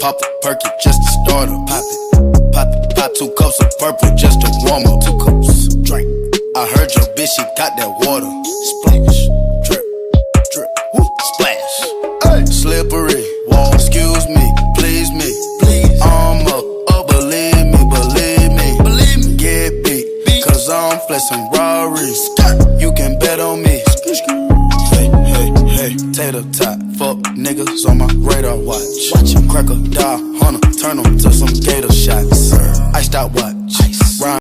Pop a perky just to start her. Pop it. Pop 2 cups of purple just to warm up. 2 cups. Drink. I heard your bitch, she got that water. Splash. Drip. Drip. Woo. Splash. Ay. Slippery. Wall. Excuse me. Please me. Please. I'm up. Believe me. Believe me. Believe me. Get beat. Cause I'm flexing Rari. You can bet on me. Hey, hey, hey. Tater tot. Fuck niggas on my radar watch. Watch him crack a die, hunter, turn him to some gator shots. Iced out watch.